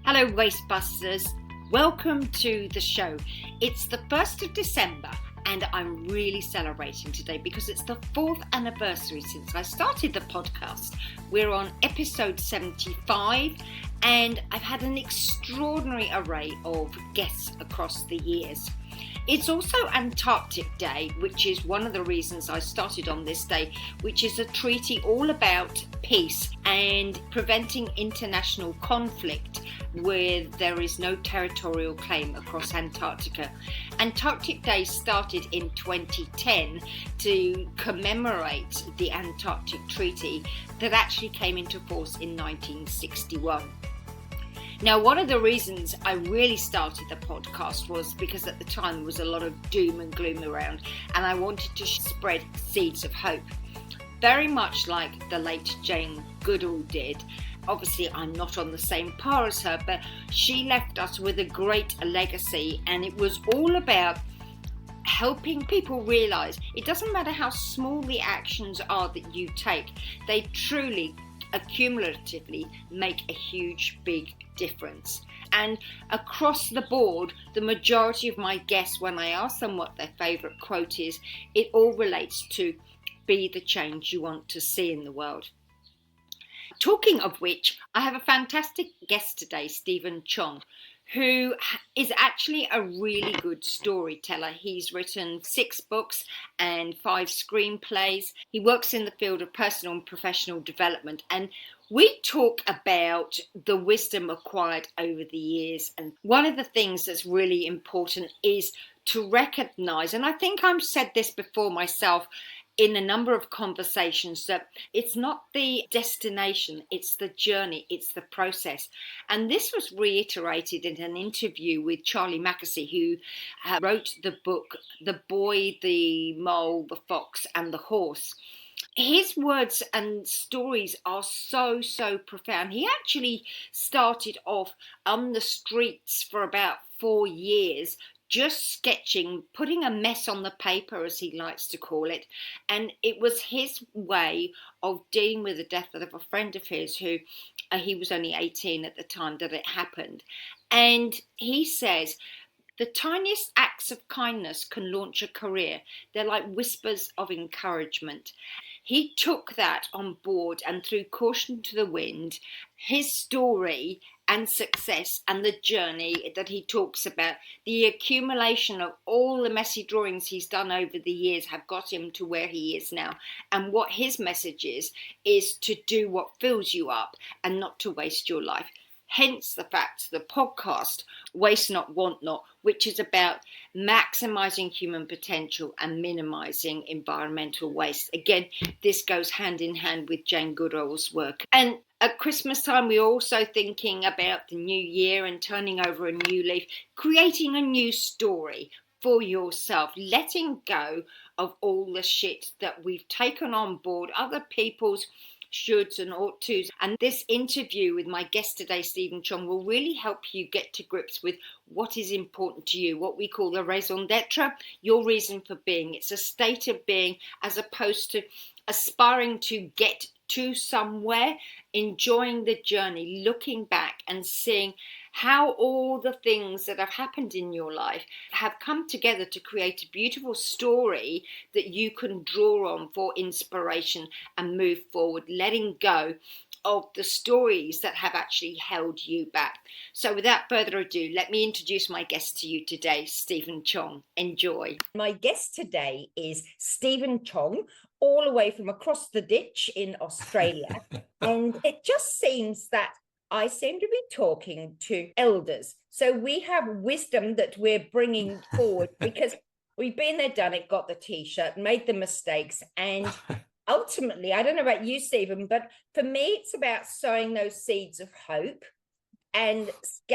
Hello, Wastebusters. Welcome to the show. It's the 1st of December and I'm really celebrating today because it's the 4th anniversary since I started the podcast. We're on episode 75 and I've had an extraordinary array of guests across the years. It's also Antarctic Day, which is one of the reasons I started on this day, which is a treaty all about peace and preventing international conflict where there is no territorial claim across Antarctica. Antarctic Day started in 2010 to commemorate the Antarctic Treaty that actually came into force in 1961. Now, one of the reasons I really started the podcast was because at the time there was a lot of doom and gloom around, and I wanted to spread seeds of hope. Very much like the late Jane Goodall did. Obviously, I'm not on the same par as her, but she left us with a great legacy, and it was all about helping people realise it doesn't matter how small the actions are that you take, they truly accumulatively make a huge, big difference. And across the board, the majority of my guests, when I ask them what their favourite quote is, it all relates to be the change you want to see in the world. Talking of which, I have a fantastic guest today, Chong, who is actually a really good storyteller. He's written 6 books and 5 screenplays. He works in the field of personal and professional development, and we talk about the wisdom acquired over the years. And one of the things that's really important is to recognise, and I think I've said this before myself in a number of conversations, that it's not the destination, it's the journey, it's the process. And this was reiterated in an interview with Charlie Mackesy, who wrote the book, The Boy, the Mole, the Fox and the Horse. His words and stories are so profound. He actually started off on the streets for about 4 years, just sketching, putting a mess on the paper, as he likes to call it. And it was his way of dealing with the death of a friend of his who, he was only 18 at the time that it happened. And he says, the tiniest acts of kindness can launch a career. They're like whispers of encouragement. He took that on board and threw caution to the wind. His story and success and the journey that he talks about, the accumulation of all the messy drawings he's done over the years have got him to where he is now. And what his message is to do what fills you up and not to waste your life. Hence the fact, the podcast, Waste Not, Want Not, which is about maximising human potential and minimising environmental waste. Again, this goes hand in hand with Jane Goodall's work. And at Christmas time, we're also thinking about the new year and turning over a new leaf, creating a new story for yourself, letting go of all the shit that we've taken on board, other people's shoulds and ought tos. And this interview with my guest today, Chong, will really help you get to grips with what is important to you, what we call the raison d'etre, your reason for being. It's a state of being as opposed to aspiring to get to somewhere, enjoying the journey, looking back and seeing how all the things that have happened in your life have come together to create a beautiful story that you can draw on for inspiration and move forward, letting go of the stories that have actually held you back. So without further ado, let me introduce my guest to you today, Chong. Enjoy. My guest today is Chong, all the way from across the ditch in Australia. And it just seems that I seem to be talking to elders. So we have wisdom that we're bringing forward because we've been there, done it, got the T-shirt, made the mistakes. And ultimately, I don't know about you, Stephen, but for me, it's about sowing those seeds of hope and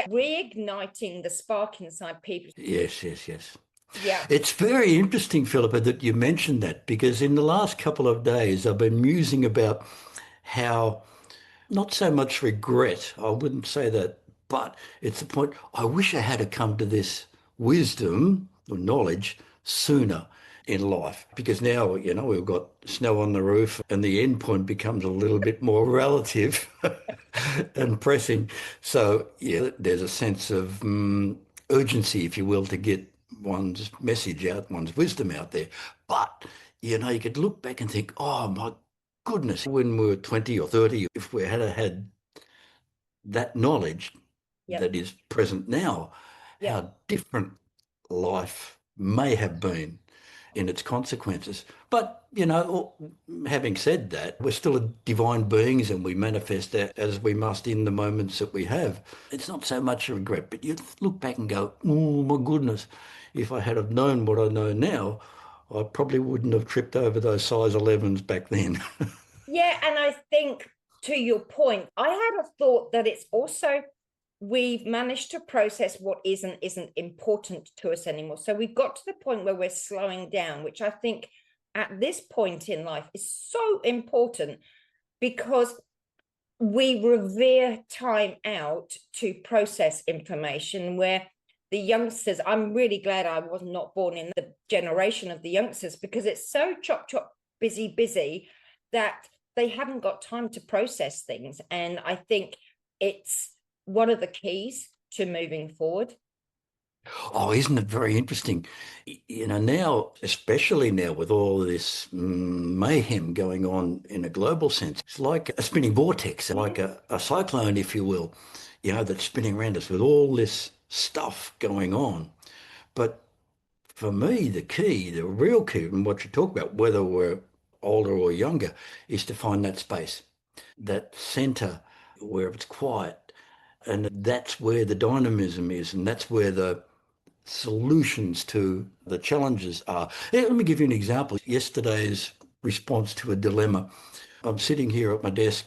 reigniting the spark inside people. Yes. Yeah. It's very interesting, Philippa, that you mentioned that, because in the last couple of days, I've been musing about how not so much regret, I wouldn't say that, but it's the point, I wish I had to come to this wisdom or knowledge sooner. in life, because now, we've got snow on the roof and the end point becomes a little bit more relative and pressing. So, yeah, there's a sense of urgency, if you will, to get one's message out, one's wisdom out there. But, you could look back and think, oh my goodness, when we were 20 or 30, if we had that knowledge Yep. that is present now, Yep. how different life may have been in its consequences. But, having said that, we're still divine beings and we manifest that as we must in the moments that we have. It's not so much a regret, but you look back and go, oh my goodness, if I had have known what I know now, I probably wouldn't have tripped over those size 11s back then. Yeah, and I think to your point, I had a thought that it's also we've managed to process what isn't important to us anymore. So we've got to the point where we're slowing down, which I think at this point in life is so important because we revere time out to process information where the youngsters, I'm really glad I was not born in the generation of the youngsters because it's so chop, busy that they haven't got time to process things. And I think it's one of the keys to moving forward. Oh, isn't it very interesting? Now, especially now with all this mayhem going on in a global sense, it's like a spinning vortex, like a cyclone, if you will, that's spinning around us with all this stuff going on. But for me, the real key, and what you talk about, whether we're older or younger, is to find that space, that center where it's quiet. And that's where the dynamism is, and that's where the solutions to the challenges are. Let me give you an example. Yesterday's response to a dilemma. I'm sitting here at my desk,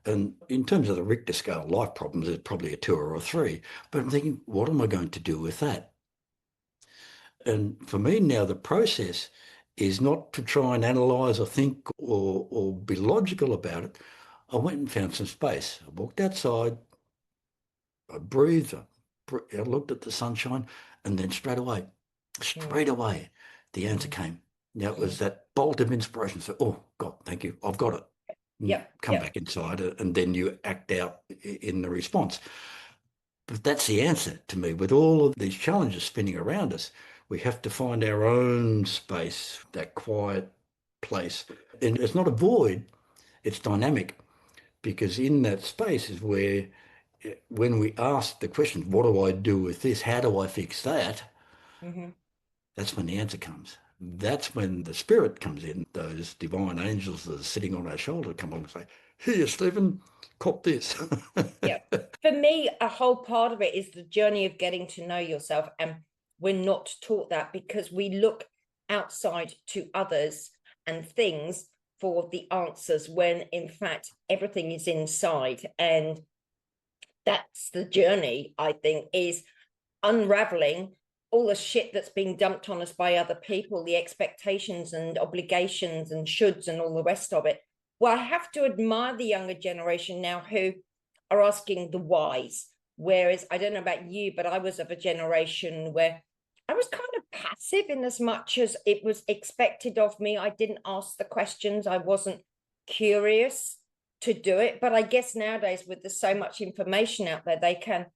and in terms of the Richter scale life problems, there's probably a 2 or a 3. But I'm thinking, what am I going to do with that? And for me now, the process is not to try and analyse or think or be logical about it. I went and found some space. I walked outside, I breathed, I looked at the sunshine, and then straight away, the answer came. Now it was that bolt of inspiration. So, oh God, thank you, I've got it. Come back inside, and then you act out in the response. But that's the answer to me. With all of these challenges spinning around us, we have to find our own space, that quiet place. And it's not a void, it's dynamic, because in that space is where, when we ask the question, what do I do with this? How do I fix that? That's when the answer comes. That's when the spirit comes in. Those divine angels that are sitting on our shoulder come on and say, here, Stephen, cop this. Yeah. For me, a whole part of it is the journey of getting to know yourself. And we're not taught that because we look outside to others and things for the answers when in fact everything is inside. And that's the journey, I think, is unraveling all the shit that's being dumped on us by other people, the expectations and obligations and shoulds and all the rest of it. Well, I have to admire the younger generation now who are asking the whys. Whereas I don't know about you, but I was of a generation where I was kind of passive in as much as it was expected of me. I didn't ask the questions. I wasn't curious to do it. But I guess nowadays, with there's so much information out there, they can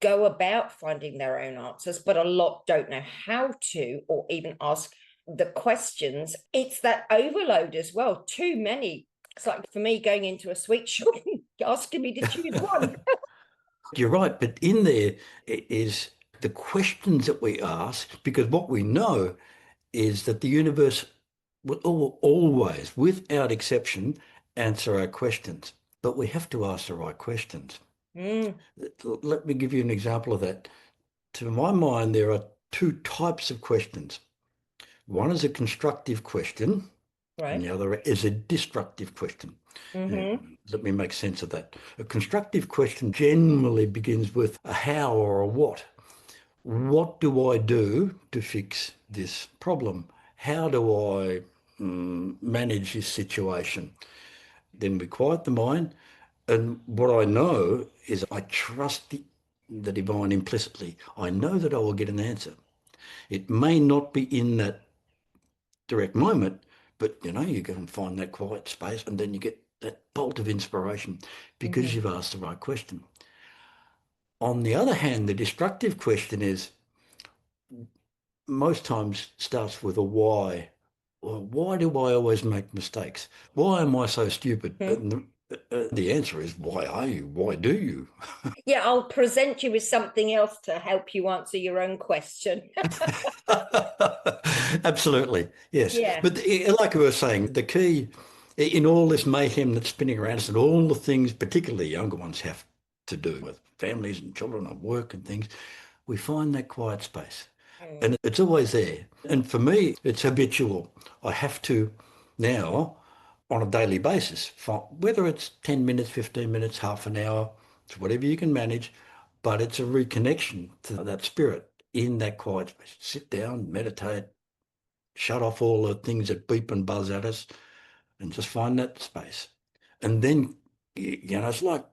go about finding their own answers, but a lot don't know how to or even ask the questions. It's that overload as well. Too many. It's like for me going into a sweet shop, asking me to choose one. You're right, but in there is the questions that we ask, because what we know is that the universe will always, without exception, answer our questions. But we have to ask the right questions. Let me give you an example of that. To my mind, there are 2 types of questions. One is a constructive question, Right. and the other is a destructive question. Let me make sense of that. A constructive question generally begins with a how or a what. What do I do to fix this problem? How do I manage this situation? Then we quiet the mind. And what I know is I trust the divine implicitly. I know that I will get an answer. It may not be in that direct moment, but you go and find that quiet space and then you get that bolt of inspiration because Mhm. you've asked the right question. On the other hand, the destructive question is most times starts with a why. Well, why do I always make mistakes? Why am I so stupid? Mhm. And the answer is, why are you? Why do you? Yeah, I'll present you with something else to help you answer your own question. Absolutely, yes. Yeah. But like I was saying, the key in all this mayhem that's spinning around us and all the things, particularly younger ones, have to do with families and children and work and things, we find that quiet space. Mm. And it's always there. And for me, it's habitual. I have to now, on a daily basis, whether it's 10 minutes, 15 minutes, half an hour, it's whatever you can manage, but it's a reconnection to that spirit in that quiet space. Sit down, meditate, shut off all the things that beep and buzz at us, and just find that space. And then, it's like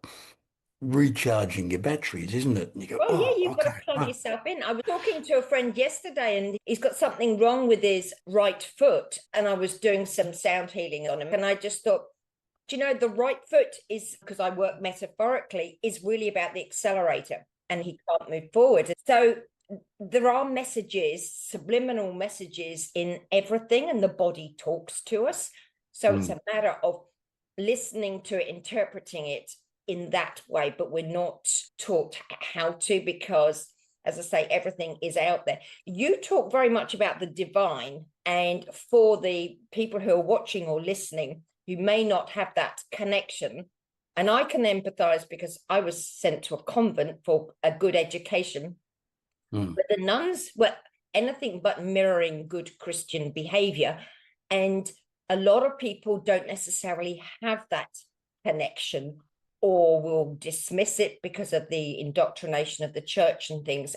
recharging your batteries, isn't it? And you go, Well, yeah, oh, you've got to okay. plug yourself in. I was talking to a friend yesterday and he's got something wrong with his right foot. And I was doing some sound healing on him. And I just thought, do you know, the right foot is, because I work metaphorically, is really about the accelerator and he can't move forward. So there are messages, subliminal messages in everything, and the body talks to us. So it's a matter of listening to it, interpreting it in that way, but we're not taught how to, because, as I say, everything is out there. You talk very much about the divine, and for the people who are watching or listening who may not have that connection, and I can empathize because I was sent to a convent for a good education, but the nuns were anything but mirroring good Christian behavior. And a lot of people don't necessarily have that connection or will dismiss it because of the indoctrination of the church and things.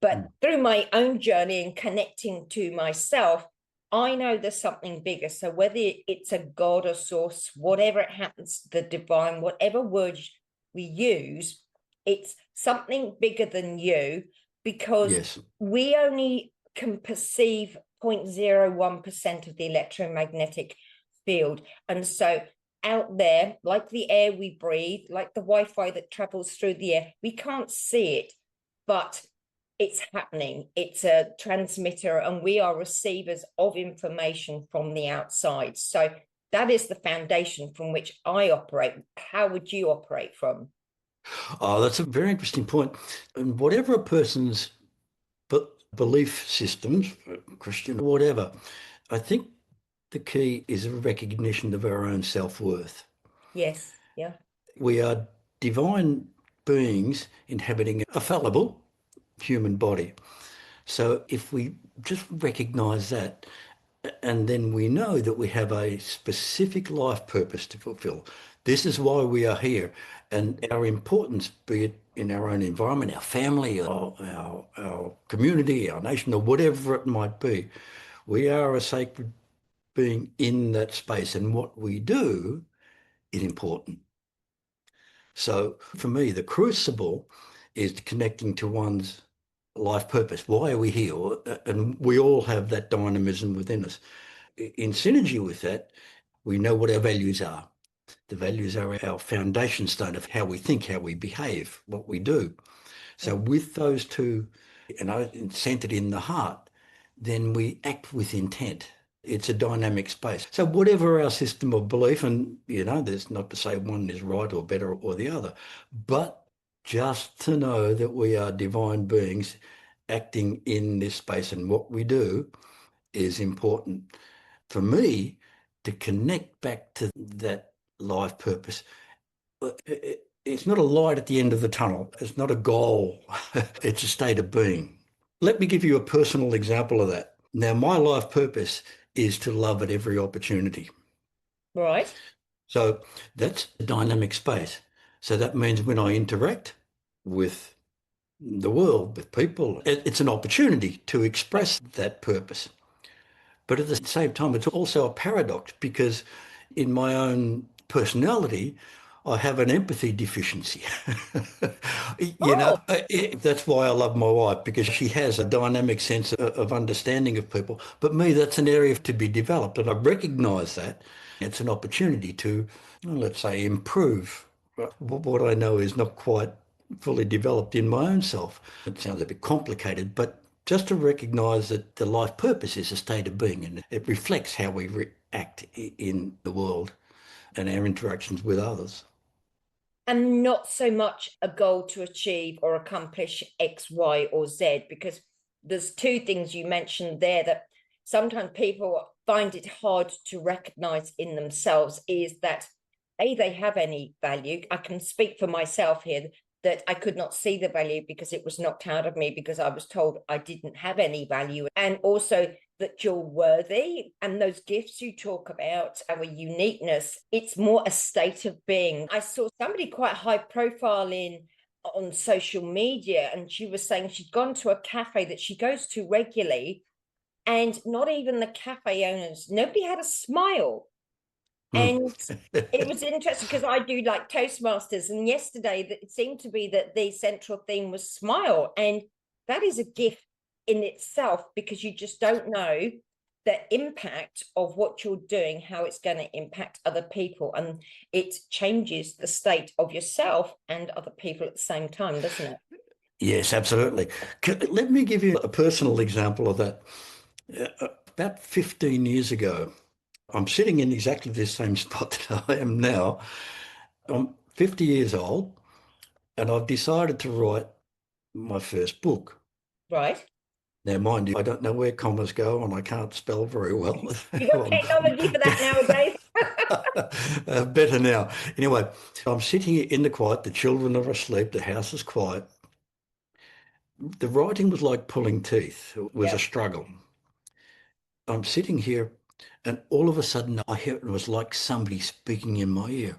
But through my own journey and connecting to myself, I know there's something bigger. So whether it's a God or source, whatever it happens, the divine, whatever word we use, it's something bigger than you, because Yes. we only can perceive 0.01% of the electromagnetic field. And so out there, like the air we breathe, like the Wi-Fi that travels through the air, we can't see it, but it's happening. It's a transmitter, and we are receivers of information from the outside. So that is the foundation from which I operate. How would you operate from? Oh, that's a very interesting point. And whatever a person's belief systems, Christian, whatever, I think the key is a recognition of our own self-worth. Yes. Yeah. We are divine beings inhabiting a fallible human body. So if we just recognize that, and then we know that we have a specific life purpose to fulfill. This is why we are here. And our importance, be it in our own environment, our family, our community, our nation, or whatever it might be, we are a sacred being in that space. And what we do is important. So for me, the crucible is connecting to one's life purpose. Why are we here? And we all have that dynamism within us. In synergy with that, we know what our values are. The values are our foundation stone of how we think, how we behave, what we do. So with those two, centered in the heart, then we act with intent. It's a dynamic space. So whatever our system of belief, and there's not to say one is right or better or the other, but just to know that we are divine beings acting in this space, and what we do is important. For me, to connect back to that life purpose, it's not a light at the end of the tunnel. It's not a goal. It's a state of being. Let me give you a personal example of that. Now, my life purpose is to love at every opportunity. Right. So that's a dynamic space. So that means when I interact with the world, with people, it's an opportunity to express that purpose. But at the same time, it's also a paradox because in my own personality, I have an empathy deficiency. Oh, That's why I love my wife, because she has a dynamic sense of understanding of people. But me, that's an area to be developed. And I recognize that it's an opportunity to, well, let's say, improve what I know is not quite fully developed in my own self. It sounds a bit complicated, but just to recognize that the life purpose is a state of being and it reflects how we act in the world and our interactions with others. and not so much a goal to achieve or accomplish X, Y, or Z, because there's two things you mentioned there that sometimes people find it hard to recognize in themselves is that A, they have any value. I can speak for myself here that I could not see the value because it was knocked out of me because I was told I didn't have any value. And also that you're worthy. And those gifts you talk about, our uniqueness, it's more a state of being. I saw somebody quite high profile on social media, and she was saying she'd gone to a cafe that she goes to regularly, and not even the cafe owners, nobody had a smile. And it was interesting because I do like Toastmasters, and yesterday it seemed to be that the central theme was smile, and that is a gift in itself because you just don't know the impact of what you're doing, how it's going to impact other people, and it changes the state of yourself and other people at the same time, doesn't it? Yes, absolutely. Let me give you a personal example of that. About 15 years ago, I'm sitting in exactly the same spot that I am now. I'm 50 years old and I've decided to write my first book. Right. Now, mind you, I don't know where commas go and I can't spell very well. You got technology for that nowadays. Better now. Anyway, I'm sitting in the quiet. The children are asleep. The house is quiet. The writing was like pulling teeth. It was a struggle. I'm sitting here and all of a sudden I hear it was like somebody speaking in my ear.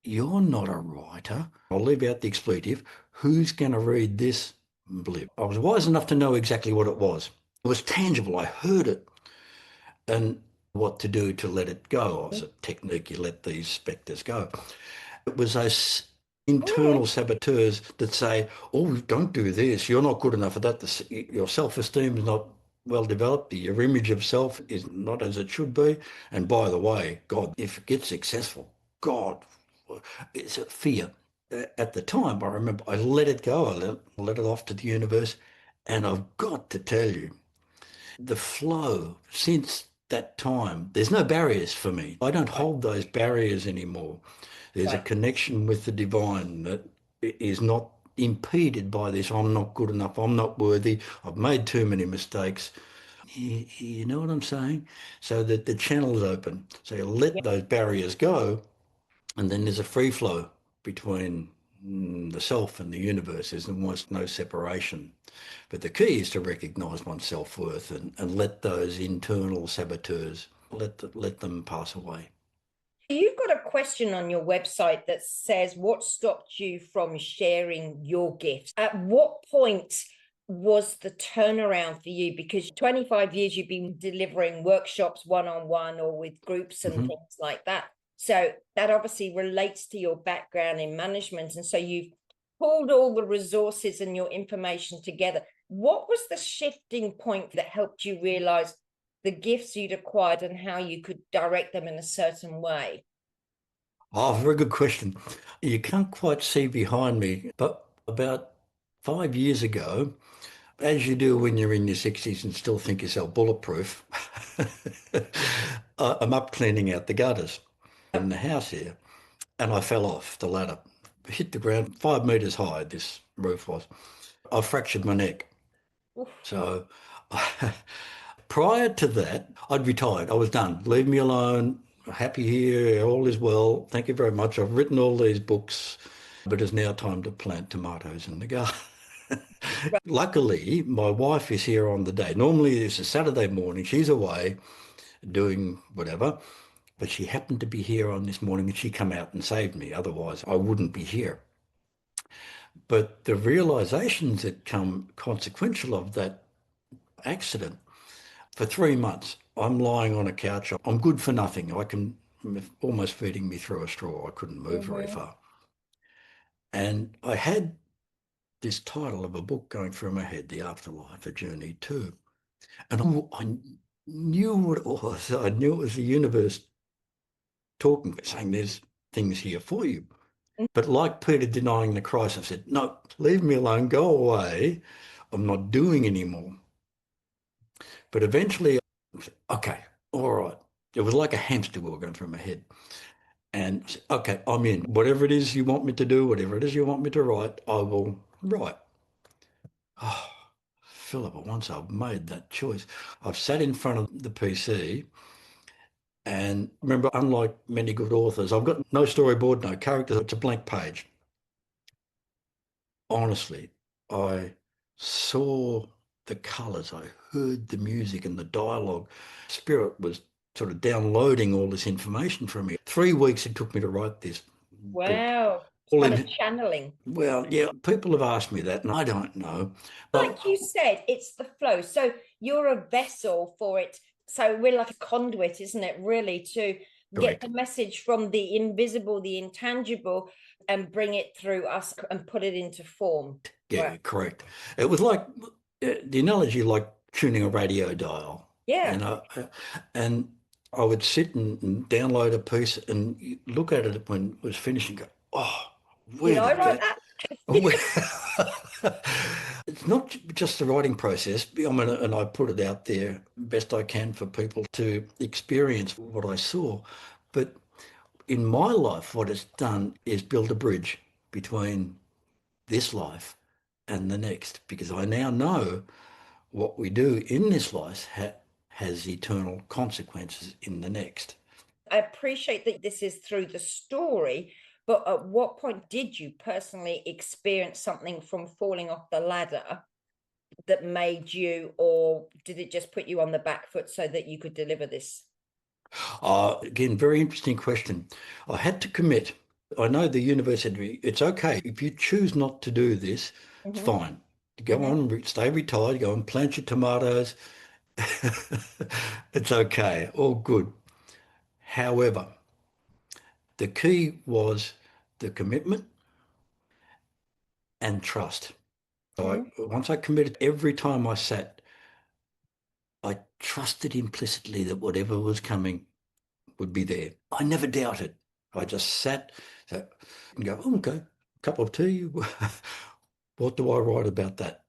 You're not a writer. I'll leave out the expletive. Who's going to read this blip? I was wise enough to know exactly what it was. It was tangible. I heard it. And what to do to let it go. It's a technique, you let these spectres go. It was those internal saboteurs that say, oh, don't do this. You're not good enough for that. Your self-esteem is not well developed. Your image of self is not as it should be. And by the way, God, if it gets successful, God, it's a fear. At the time, I remember I let it go. I let it off to the universe. And I've got to tell you, the flow since that time, there's no barriers for me. I don't hold those barriers anymore. There's a connection with the divine that is not impeded by this. I'm not good enough. I'm not worthy. I've made too many mistakes. You know what I'm saying? So that the channel's open. So you let those barriers go, and then there's a free flow between the self and the universe. There's almost no separation. But the key is to recognise one's self-worth and let those internal saboteurs, let them pass away. You've got a question on your website that says, what stopped you from sharing your gifts? At what point was the turnaround for you? Because 25 years you've been delivering workshops one-on-one or with groups and things like that. So that obviously relates to your background in management. And so you've pulled all the resources and your information together. What was the shifting point that helped you realize the gifts you'd acquired and how you could direct them in a certain way? Oh, very good question. You can't quite see behind me, but about 5 years ago, as you do when you're in your 60s and still think yourself bulletproof, I'm up cleaning out the gutters in the house here, and I fell off the ladder, hit the ground 5 meters high, this roof was. I fractured my neck. Oof. So prior to that, I'd retired. I was done. Leave me alone. Happy here. All is well. Thank you very much. I've written all these books, but it's now time to plant tomatoes in the garden. Luckily, my wife is here on the day. Normally, it's a Saturday morning. She's away doing whatever, but she happened to be here on this morning and she come out and saved me. Otherwise, I wouldn't be here. But the realizations that come consequential of that accident, for 3 months, I'm lying on a couch. I'm good for nothing. almost feeding me through a straw. I couldn't move very Mm-hmm. far. And I had this title of a book going through my head, The Afterlife, A Journey To. And I knew what it was. I knew it was the universe talking, saying there's things here for you. But like Peter denying the Christ, I said, no, leave me alone, go away. I'm not doing anymore. But eventually, I said, okay, all right. It was like a hamster wheel going through my head. And I said, okay, I'm in. Whatever it is you want me to do, whatever it is you want me to write, I will write. Oh, Philippa, once I've made that choice, I've sat in front of the PC and remember, unlike many good authors, I've got no storyboard, no characters, it's a blank page. Honestly, I saw the colours, I heard the music and the dialogue. Spirit was sort of downloading all this information from me. 3 weeks it took me to write this book. Wow. It's All kind in, of channeling. well, yeah, people have asked me that and I don't know. Like you said, it's the flow. So you're a vessel for it. So we're like a conduit, isn't it, really, to get Correct. the message from the invisible, the intangible, and bring it through us and put it into form. Yeah, Wow. correct. It was like the analogy, like tuning a radio dial. Yeah. And I would sit and download a piece and look at it when it was finished and go, oh, Did where I did write that? that? Where... It's not just the writing process. I mean, and I put it out there best I can for people to experience what I saw. But in my life, what it's done is build a bridge between this life and the next, because I now know what we do in this life has eternal consequences in the next. I appreciate that this is through the story, but at what point did you personally experience something from falling off the ladder that made you, or did it just put you on the back foot so that you could deliver this? Again, very interesting question. I had to commit. I know the universe said to me, it's okay. If you choose not to do this, it's Mm-hmm. fine. Go Mm-hmm. on, stay retired, go and plant your tomatoes. It's okay, all good. However, the key was the commitment and trust. Mm-hmm. Once I committed, every time I sat, I trusted implicitly that whatever was coming would be there. I never doubted. I just sat and go, oh, okay, cup of tea. What do I write about that?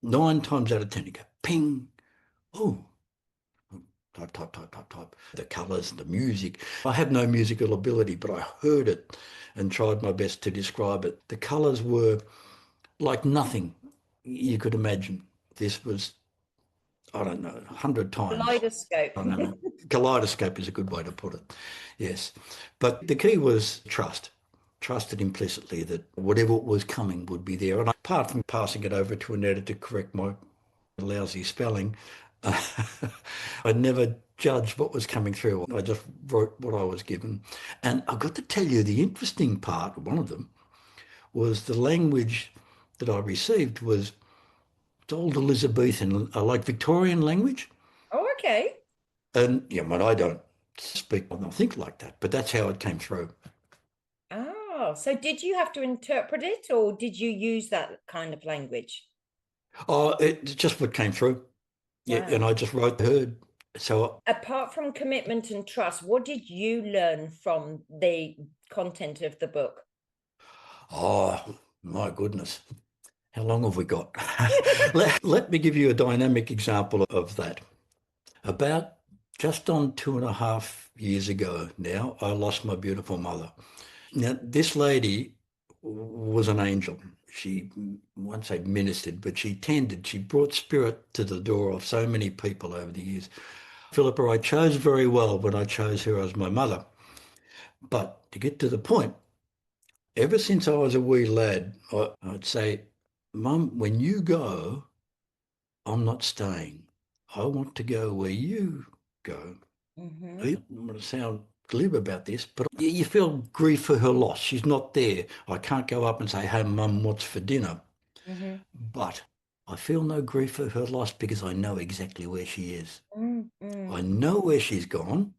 9 times out of 10, you go, ping. Oh, type. The colours, the music. I have no musical ability, but I heard it and tried my best to describe it. The colours were like nothing you could imagine. This was, I don't know, 100 times. Kaleidoscope. I don't know. Kaleidoscope is a good way to put it. Yes. But the key was trust. Trusted implicitly that whatever was coming would be there. And apart from passing it over to an editor to correct my lousy spelling, I never judged what was coming through. I just wrote what I was given. And I've got to tell you, the interesting part, one of them, was the language that I received was old Elizabethan, like Victorian language. Oh, okay. And yeah, but I don't speak, I don't think like that, but that's how it came through. Oh, so did you have to interpret it, or did you use that kind of language? Oh, it's just what came through. Yeah, Wow. and I just wrote the herd. So, Apart from commitment and trust, what did you learn from the content of the book? oh my goodness, how long have we got? Let me give you a dynamic example of that. About just on 2.5 years ago now, I lost my beautiful mother. Now, this lady was an angel. She, I won't say ministered, but she tended, she brought spirit to the door of so many people over the years. Philippa, I chose very well when I chose her as my mother. But to get to the point, ever since I was a wee lad, I'd say, Mum, when you go, I'm not staying. I want to go where you go. Mm-hmm. I don't want to sound glib about this, but you feel grief for her loss. She's not there. I can't go up and say, hey, Mum, what's for dinner? Mm-hmm. But I feel no grief for her loss because I know exactly where she is. Mm, mm, I know where she's gone.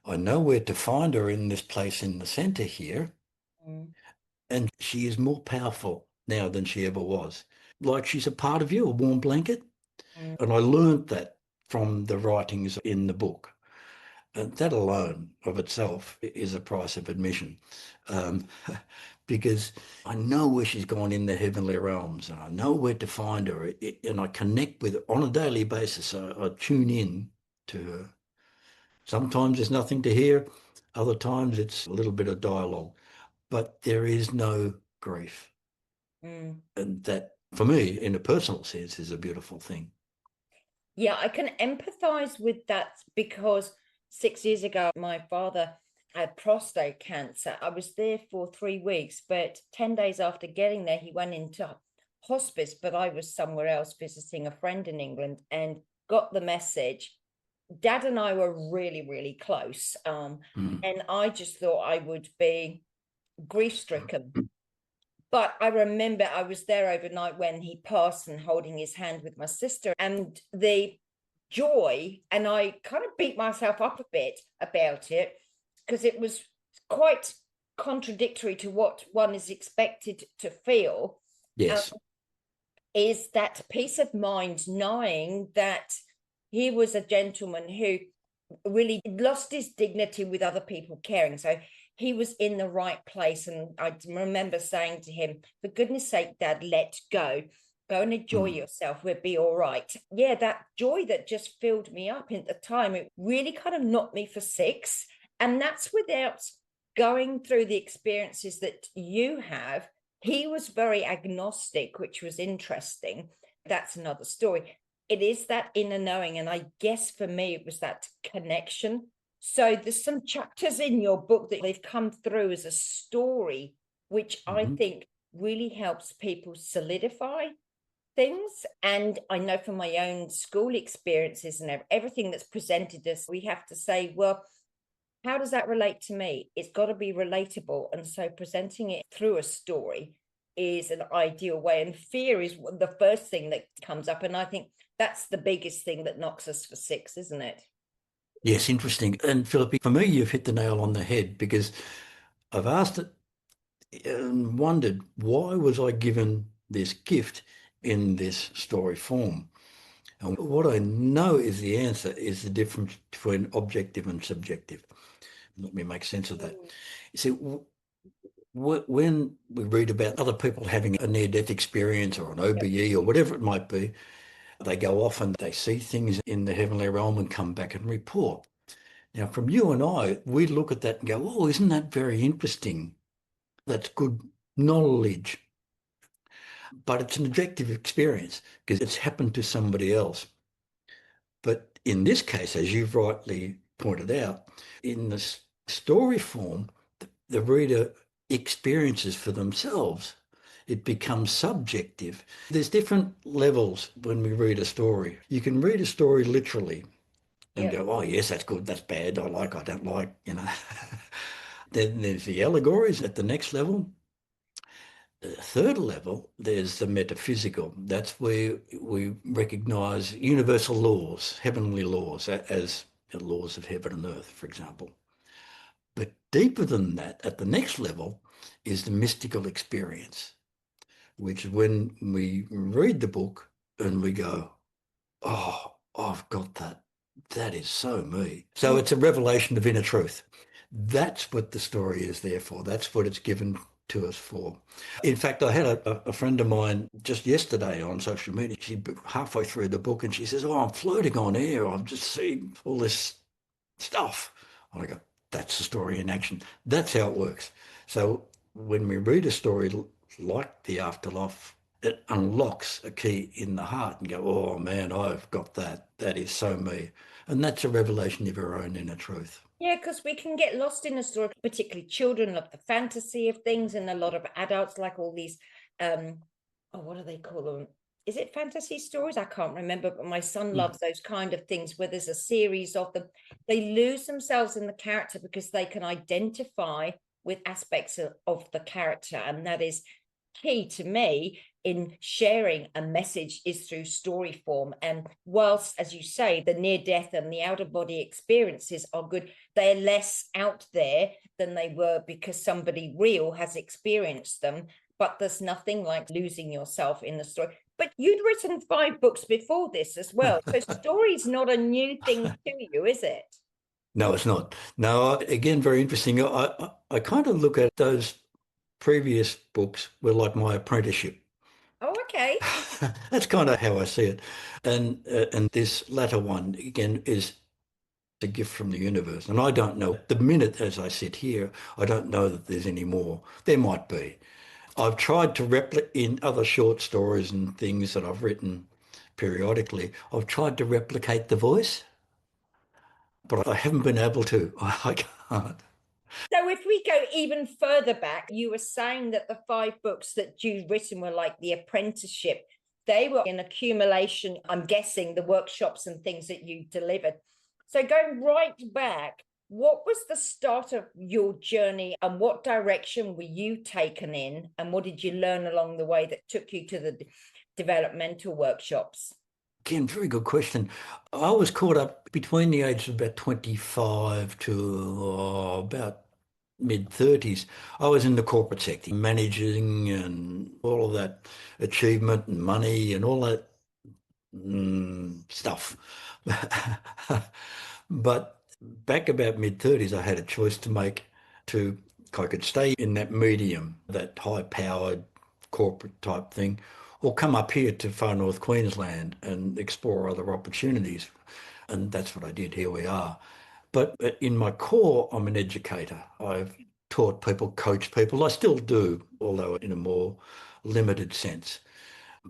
I know where to find her in this place in the center here. mm, And she is more powerful now than she ever was. Like she's a part of you, a warm blanket. mm. And I learned that from the writings in the book. And that alone of itself is a price of admission. Um, because I know where she's gone in the heavenly realms and I know where to find her. And I connect with her on a daily basis. I tune in to her. Sometimes there's nothing to hear. Other times it's a little bit of dialogue, but there is no grief. Mm. And that, for me, in a personal sense, is a beautiful thing. Yeah, I can empathize with that because 6 years ago, my father had prostate cancer. I was there for 3 weeks, but 10 days after getting there, he went into hospice. But I was somewhere else visiting a friend in England and got the message. Dad and I were really, really close. Mm. And I just thought I would be grief stricken. But I remember I was there overnight when he passed and holding his hand with my sister, and the joy, and I kind of beat myself up a bit about it because it was quite contradictory to what one is expected to feel, um, Yes. is that peace of mind knowing that he was a gentleman who really lost his dignity with other people caring. So he was in the right place. And I remember saying to him, for goodness sake, Dad, let go. Go and enjoy Mm. yourself. We'll be all right. Yeah, that joy that just filled me up at the time, it really kind of knocked me for six. And that's without going through the experiences that you have. He was very agnostic, which was interesting. That's another story. It is that inner knowing. And I guess for me, it was that connection. So there's some chapters in your book that they've come through as a story, which I Mm-hmm. think really helps people solidify things. And I know from my own school experiences and everything that's presented us, we have to say, well, how does that relate to me? It's got to be relatable. And so presenting it through a story is an ideal way. And fear is the first thing that comes up. And I think that's the biggest thing that knocks us for six, isn't it? Yes, interesting. And Philippi, for me, you've hit the nail on the head because I've asked it and wondered why was I given this gift in this story form? And what I know is the answer is the difference between objective and subjective. Let me make sense of that. You see, when we read about other people having a near-death experience or an Yep. OBE or whatever it might be, they go off and they see things in the heavenly realm and come back and report. Now, from you and I, we look at that and go, oh, isn't that very interesting? That's good knowledge. But it's an objective experience because it's happened to somebody else. But in this case, as you've rightly pointed out, in the story form, the reader experiences for themselves. It becomes subjective. There's different levels when we read a story. You can read a story literally and Yep. go, oh, yes, that's good, that's bad, I don't like, Then there's the allegories at the next level. The third level, there's the metaphysical. That's where we recognize universal laws, heavenly laws, as the laws of heaven and earth, for example. But deeper than that, at the next level, is the mystical experience, which is when we read the book and we go, oh, I've got that. That is so me. So it's a revelation of inner truth. That's what the story is there for. That's what it's given to us for. In fact, I had a friend of mine just yesterday on social media. She halfway through the book and she says, oh, I'm floating on air. I'm just seeing all this stuff. And I go, that's the story in action. That's how it works. So when we read a story like The Afterlife, it unlocks a key in the heart and go, oh man, I've got that. That is so me. And that's a revelation of our own inner truth. Yeah, because we can get lost in a story, particularly children love the fantasy of things, and a lot of adults like all these, what do they call them? Is it fantasy stories? I can't remember, but my son loves those kind of things where there's a series of them. They lose themselves in the character because they can identify with aspects of the character, and that is key to me in sharing a message is through story form. And whilst, as you say, the near death and the out of body experiences are good, they're less out there than they were because somebody real has experienced them. But there's nothing like losing yourself in the story. But you'd written 5 books before this as well. So story's not a new thing to you, is it? No, it's not. No, again, very interesting. I kind of look at those previous books were like my apprenticeship. Oh, okay. That's kind of how I see it. And this latter one, again, is a gift from the universe. And I don't know, the minute as I sit here, I don't know that there's any more. There might be. I've tried to replicate in other short stories and things that I've written periodically, I've tried to replicate the voice, but I haven't been able to. I can't. So if we go even further back, you were saying that the 5 books that you'd written were like the apprenticeship. They were an accumulation, I'm guessing, the workshops and things that you delivered. So going right back, what was the start of your journey and what direction were you taken in? And what did you learn along the way that took you to the developmental workshops? Again, very good question. I was caught up between the ages of about 25 to about mid-30s. I was in the corporate sector, managing and all of that achievement and money and all that stuff. But back about mid-30s, I had a choice to make to I could stay in that medium, that high-powered corporate type thing, or come up here to far north Queensland and explore other opportunities. And that's what I did. Here we are. But in my core, I'm an educator. I've taught people, coached people. I still do, although in a more limited sense.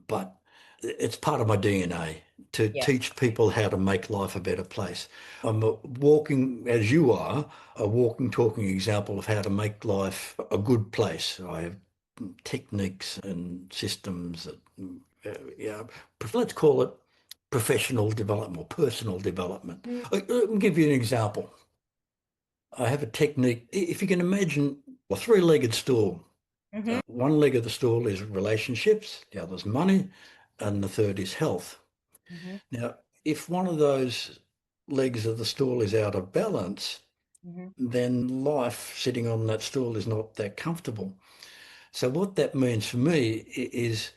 But it's part of my DNA to teach people how to make life a better place. I'm a walking, as you are, a walking, talking example of how to make life a good place. I have techniques and systems that, let's call it professional development or personal development. I'll give you an example. I have a technique. If you can imagine a 3-legged stool, one leg of the stool is relationships, the other is money, and the third is health. Now, if one of those legs of the stool is out of balance, then life sitting on that stool is not that comfortable. So what that means for me is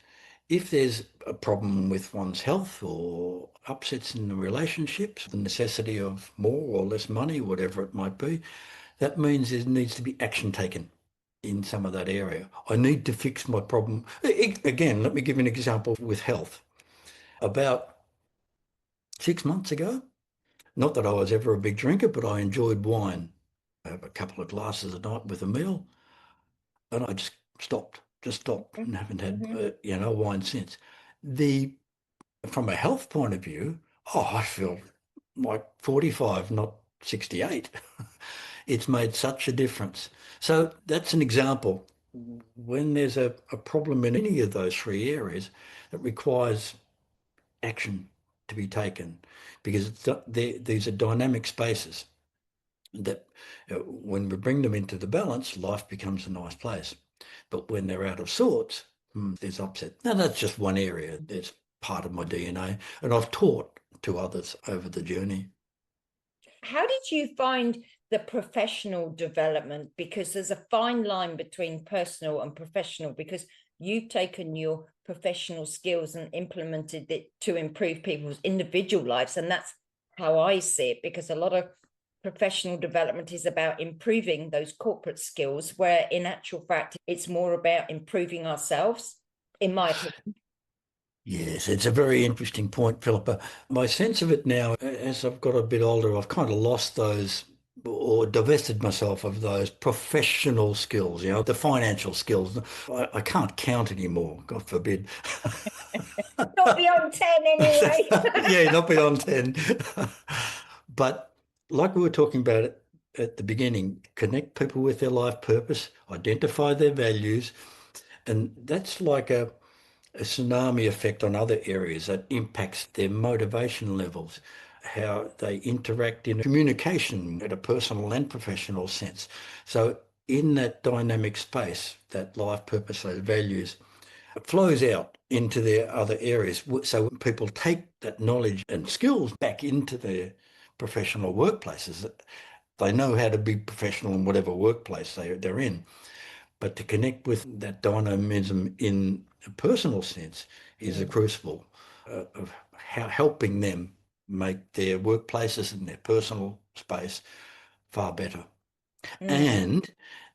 if there's a problem with one's health or upsets in the relationships, the necessity of more or less money, whatever it might be, that means there needs to be action taken in some of that area. I need to fix my problem. Again, let me give you an example with health. About 6 months ago, not that I was ever a big drinker, but I enjoyed wine. I have a couple of glasses a night with a meal, and I just stopped and haven't had, wine since. From a health point of view, I feel like 45, not 68. It's made such a difference. So that's an example. When there's a problem in any of those 3 areas, it requires action to be taken because these are dynamic spaces that when we bring them into the balance, life becomes a nice place. But when they're out of sorts, there's upset. Now, that's just one area. That's part of my DNA. And I've taught to others over the journey. How did you find the professional development? Because there's a fine line between personal and professional, because you've taken your professional skills and implemented it to improve people's individual lives. And that's how I see it, because a lot of professional development is about improving those corporate skills, where in actual fact, it's more about improving ourselves, in my opinion. Yes, it's a very interesting point, Philippa. My sense of it now, as I've got a bit older, I've kind of lost those or divested myself of those professional skills, the financial skills. I can't count anymore, God forbid. Not beyond 10 anyway. Yeah, not beyond 10. But like we were talking about it at the beginning, connect people with their life purpose, identify their values, and that's like a tsunami effect on other areas that impacts their motivation levels, how they interact in communication at a personal and professional sense. So in that dynamic space, that life purpose, those values, it flows out into their other areas. So when people take that knowledge and skills back into their professional workplaces, they know how to be professional in whatever workplace they're in. But to connect with that dynamism in a personal sense is a crucible of helping them make their workplaces and their personal space far better. And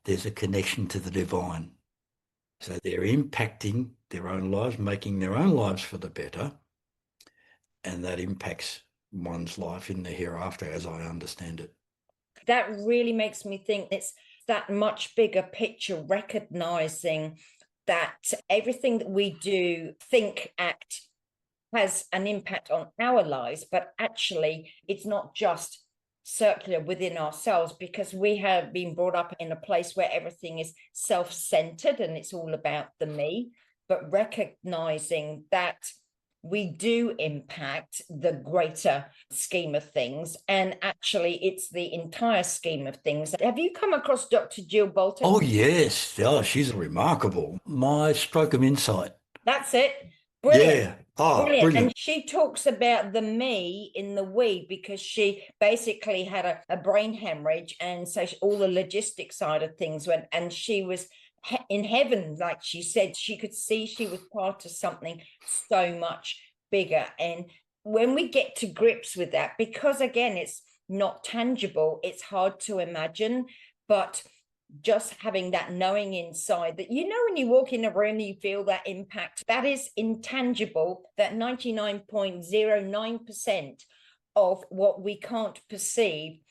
there's a connection to the divine. So they're impacting their own lives, making their own lives for the better. And that impacts one's life in the hereafter, as I understand it. That really makes me think it's that much bigger picture, recognizing that everything that we do, think, act, has an impact on our lives, but actually it's not just circular within ourselves, because we have been brought up in a place where everything is self-centered and it's all about the me, but recognizing that we do impact the greater scheme of things, and actually it's the entire scheme of things. Have you come across Dr. Jill Bolton? Oh, yes. Oh, she's remarkable. My stroke of insight. That's it. Brilliant. Yeah. Oh, brilliant. brilliant. And she talks about the me in the we, because she basically had a brain hemorrhage, and so all the logistic side of things went, and she was in heaven, like she said. She could see she was part of something so much bigger. And when we get to grips with that, because again, it's not tangible, it's hard to imagine, but just having that knowing inside that, you know, when you walk in a room, you feel that impact, that is intangible, that 99.09% of what we can't perceive,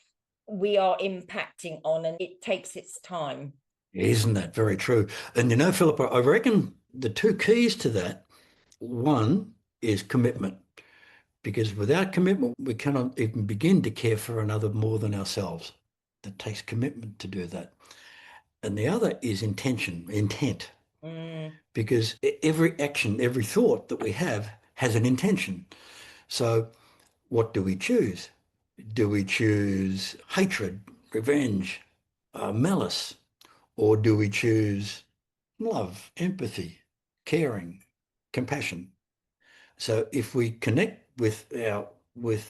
we are impacting on, and it takes its time. Isn't that very true? And you know, Philippa, I reckon the two keys to that, one is commitment, because without commitment, we cannot even begin to care for another more than ourselves. It takes commitment to do that. And the other is intent, because every action, every thought that we have has an intention. So what do we choose? Do we choose hatred, revenge, malice? Or do we choose love, empathy, caring, compassion? So if we connect with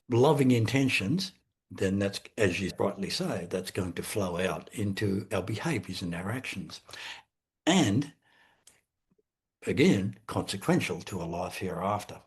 loving intentions, then that's, as you rightly say, that's going to flow out into our behaviours and our actions. And again, consequential to a life hereafter.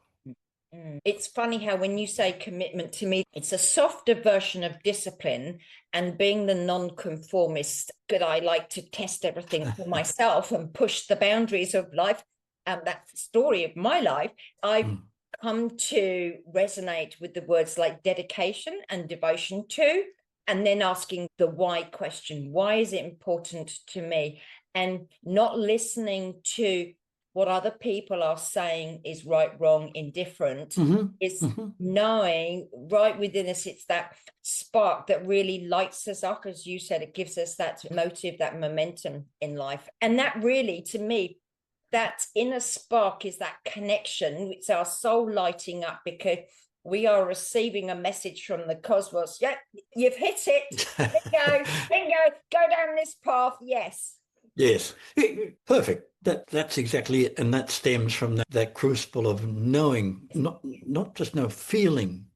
It's funny how when you say commitment, to me, it's a softer version of discipline. And being the non-conformist, that I like to test everything for myself and push the boundaries of life, and that's the story of my life, I've come to resonate with the words like dedication and devotion to, and then asking the why question. Why is it important to me? And not listening to what other people are saying is right, wrong, indifferent. Is knowing right within us, it's that spark that really lights us up. As you said, it gives us that motive, that momentum in life. And that really, to me, that inner spark is that connection. It's our soul lighting up, because we are receiving a message from the cosmos. Yeah, you've hit it. Bingo, go down this path. Yes. Yes, perfect. That's exactly it. And that stems from that crucible of knowing, not just feeling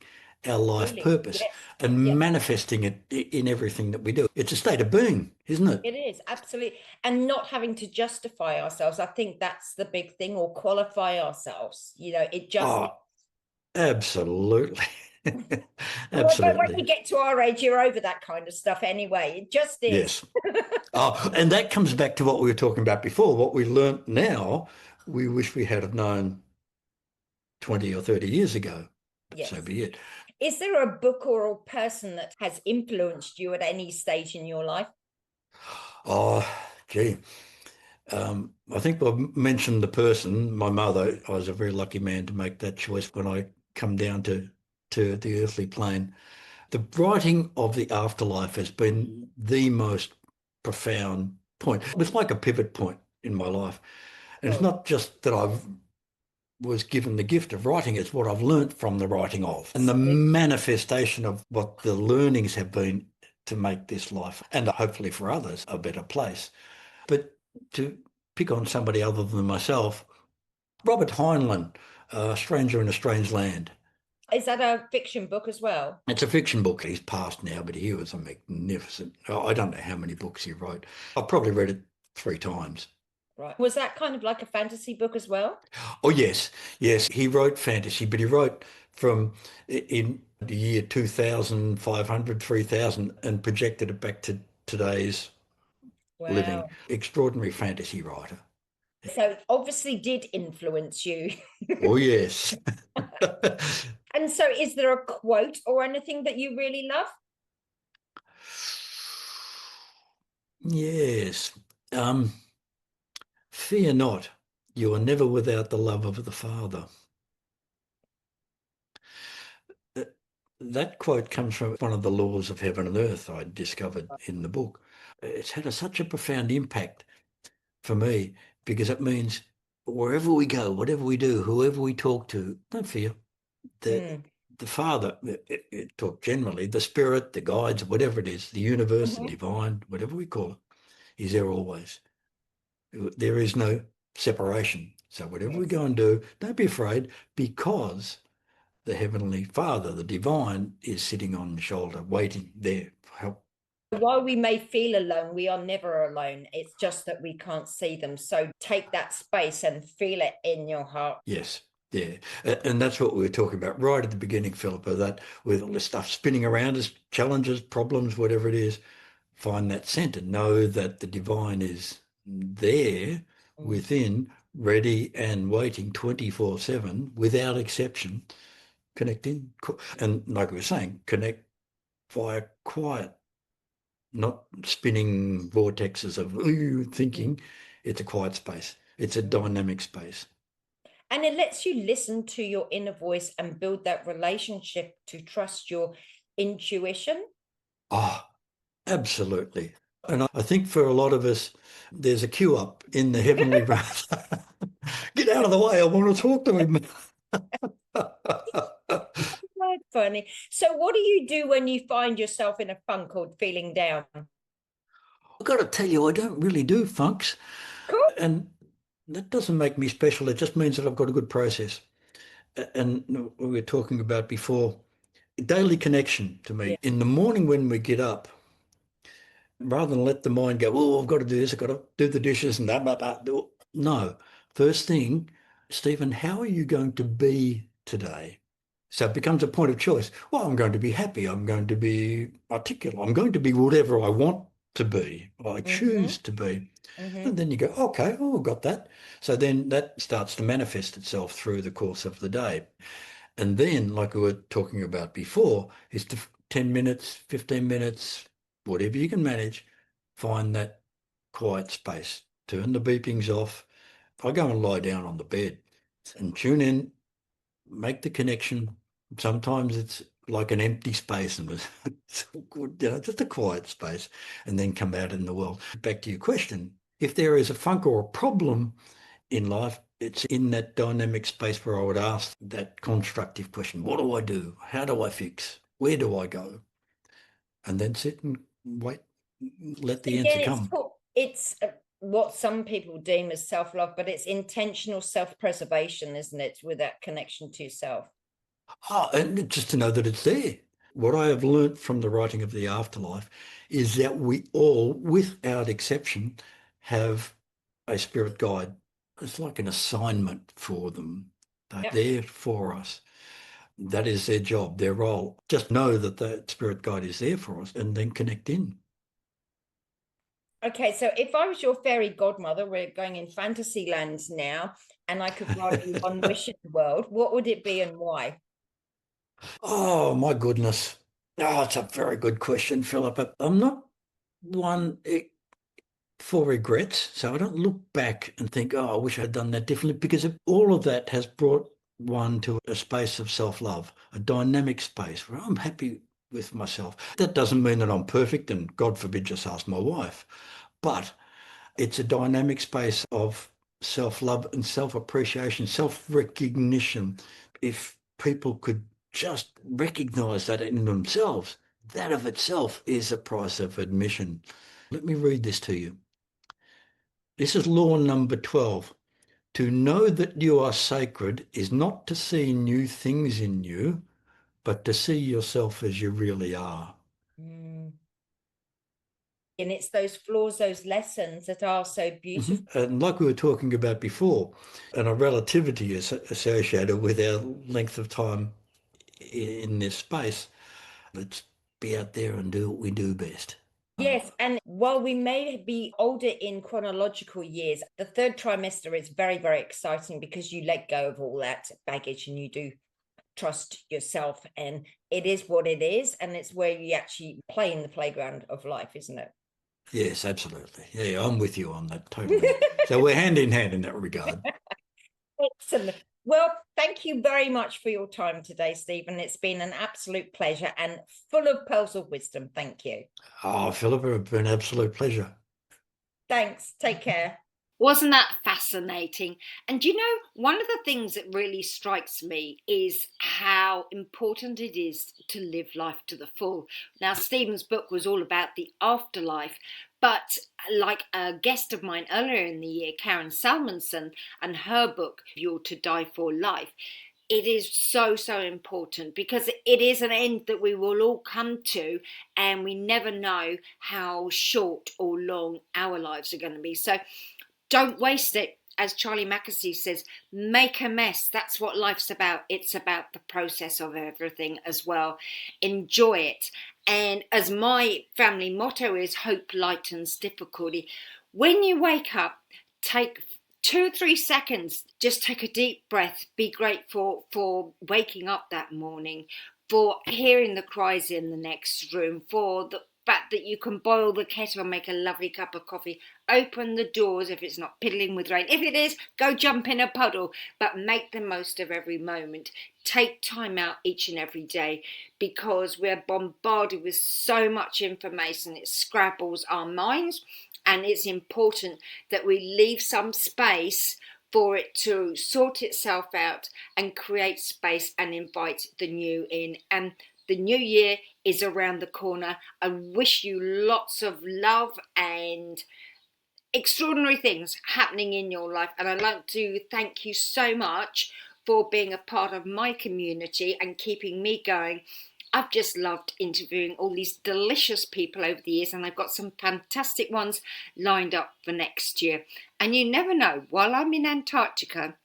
our life purpose, and manifesting it in everything that we do. It's a state of being, isn't it? It is, absolutely. And not having to justify ourselves. I think that's the big thing, or qualify ourselves. You know, it just... Absolutely. Absolutely. When you get to our age, you're over that kind of stuff anyway. It just is. Yes. And that comes back to what we were talking about before. What we learnt now, we wish we had have known 20 or 30 years ago. Yes. So be it. Is there a book or a person that has influenced you at any stage in your life? Oh, gee. I think I mentioned the person, my mother. I was a very lucky man to make that choice when I come down to the earthly plane. The writing of the afterlife has been the most profound point. It was like a pivot point in my life. And it's not just that I was given the gift of writing, it's what I've learnt from the writing of. And the manifestation of what the learnings have been to make this life, and hopefully for others, a better place. But to pick on somebody other than myself, Robert Heinlein, Stranger in a Strange Land. Is that a fiction book as well? It's a fiction book. He's passed now, but he was a magnificent... I don't know how many books he wrote. I've probably read it 3 times. Right. Was that kind of like a fantasy book as well? Oh, yes. Yes, he wrote fantasy, but he wrote from in the year 2500, 3000 and projected it back to today's living. Wow. Extraordinary fantasy writer. So it obviously did influence you. Oh, yes. And so is there a quote or anything that you really love? Yes. Fear not, you are never without the love of the Father. That quote comes from one of the laws of heaven and earth I discovered in the book. It's had such a profound impact for me because it means wherever we go, whatever we do, whoever we talk to, don't fear. The Father, it talk generally, the Spirit, the guides, whatever it is, the universe, the divine, whatever we call it, is there always. There is no separation. So whatever we go and do, don't be afraid, because the Heavenly Father, the divine, is sitting on the shoulder, waiting there for help. While we may feel alone, we are never alone. It's just that we can't see them. So take that space and feel it in your heart. Yes. Yeah. And that's what we were talking about right at the beginning, Philippa, that with all this stuff spinning around us, challenges, problems, whatever it is, find that center. Know that the divine is there within, ready and waiting 24/7 without exception, connecting. And like we were saying, connect via quiet, not spinning vortexes of thinking. It's a quiet space. It's a dynamic space. And it lets you listen to your inner voice and build that relationship to trust your intuition. Oh, absolutely. And I think for a lot of us, there's a queue up in the heavenly realm. Get out of the way. I want to talk to him. Quite funny. So what do you do when you find yourself in a funk or feeling down? I've got to tell you, I don't really do funks. Cool. And that doesn't make me special. It just means that I've got a good process. And we were talking about before, daily connection to me. Yeah. In the morning when we get up, rather than let the mind go, oh, I've got to do this, I've got to do the dishes and that. No. First thing, Stephen, how are you going to be today? So it becomes a point of choice. Well, I'm going to be happy. I'm going to be articulate. I'm going to be whatever I want to be, I choose to be. And then you go, okay, oh, I've got that. So then that starts to manifest itself through the course of the day. And then, like we were talking about before, is to 10 minutes, 15 minutes, whatever you can manage, find that quiet space. Turn the beepings off. I go and lie down on the bed and tune make the connection. Sometimes it's like an empty space and it's good, just a quiet space, and then come out in the world. Back to your question, if there is a funk or a problem in life, it's in that dynamic space where I would ask that constructive question. What do I do? How do I fix? Where do I go? And then sit and wait, let the answer come. It's what some people deem as self-love, but it's intentional self-preservation, isn't it? With that connection to yourself. Oh, and just to know that it's there. What I have learnt from the writing of The Afterlife is that we all, without exception, have a spirit guide. It's like an assignment for them. They're there for us. That is their job, their role. Just know that the spirit guide is there for us and then connect in. Okay, so if I was your fairy godmother, we're going in fantasy lands now, and I could grant you one wish in the world, what would it be and why? Oh, my goodness. Oh, it's a very good question, Philippa. I'm not one for regrets, so I don't look back and think, oh, I wish I'd done that differently, because all of that has brought one to a space of self-love, a dynamic space where I'm happy with myself. That doesn't mean that I'm perfect, and God forbid, just ask my wife, but it's a dynamic space of self-love and self-appreciation, self-recognition. If people could just recognize that in themselves, That of itself is a price of admission. Let me read this to you. This is law number 12. To know that you are sacred is not to see new things in you, but to see yourself as you really are. Mm. And it's those flaws, those lessons that are so beautiful. Mm-hmm. And like we were talking about before, and a relativity is associated with our length of time in this space. Let's be out there and do what we do best. Yes, and while we may be older in chronological years, the third trimester is very, very exciting because you let go of all that baggage and you do trust yourself, and it is what it is, and it's where you actually play in the playground of life, isn't it? Yes, absolutely. Yeah, I'm with you on that totally. So we're hand in hand in that regard. Excellent. Well, thank you very much for your time today, Stephen. It's been an absolute pleasure and full of pearls of wisdom. Thank you. Oh, Philippa, it's been an absolute pleasure. Thanks. Take care. Wasn't that fascinating? And you know, one of the things that really strikes me is how important it is to live life to the full. Now, Stephen's book was all about the afterlife, but like a guest of mine earlier in the year, Karen Salmansohn, and her book, You're to Die for Life, it is so, so important because it is an end that we will all come to, and we never know how short or long our lives are going to be. So don't waste it. As Charlie Mackesy says, make a mess. That's what life's about. It's about the process of everything as well. Enjoy it. And as my family motto is, hope lightens difficulty. When you wake up, take 2 or 3 seconds, just take a deep breath. Be grateful for waking up that morning, for hearing the cries in the next room, for the fact that you can boil the kettle and make a lovely cup of coffee. Open the doors if it's not piddling with rain. If it is, go jump in a puddle, but make the most of every moment. Take time out each and every day because we're bombarded with so much information. It scrabbles our minds, and it's important that we leave some space for it to sort itself out and create space and invite the new in. And the new year is around the corner. I wish you lots of love and extraordinary things happening in your life. And I'd like to thank you so much for being a part of my community and keeping me going. I've just loved interviewing all these delicious people over the years, and I've got some fantastic ones lined up for next year. And you never know, while I'm in Antarctica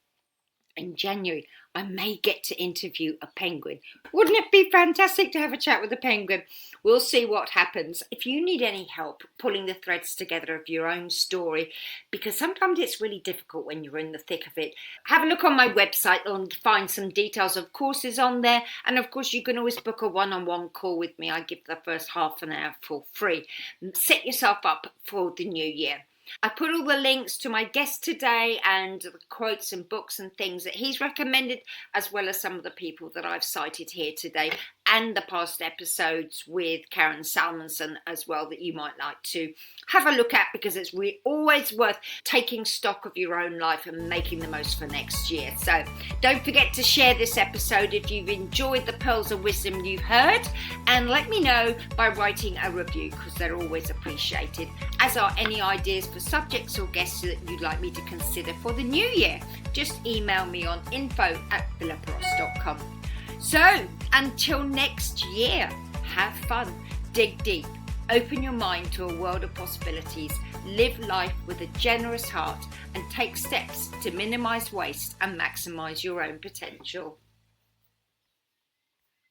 in January, I may get to interview a penguin. Wouldn't it be fantastic to have a chat with a penguin? We'll see what happens. If you need any help pulling the threads together of your own story, because sometimes it's really difficult when you're in the thick of it, have a look on my website and find some details of courses on there. And of course, you can always book a one-on-one call with me. I give the first half an hour for free. Set yourself up for the new year. I put all the links to my guest today and the quotes and books and things that he's recommended, as well as some of the people that I've cited here today and the past episodes with Karen Salmansohn as well that you might like to have a look at, because it's always worth taking stock of your own life and making the most for next year. So don't forget to share this episode if you've enjoyed the pearls of wisdom you've heard, and let me know by writing a review because they're always appreciated, as are any ideas for subjects or guests that you'd like me to consider for the new year. Just email me on info@philippaross.com. So until next year, have fun, dig deep, open your mind to a world of possibilities, live life with a generous heart, and take steps to minimize waste and maximize your own potential.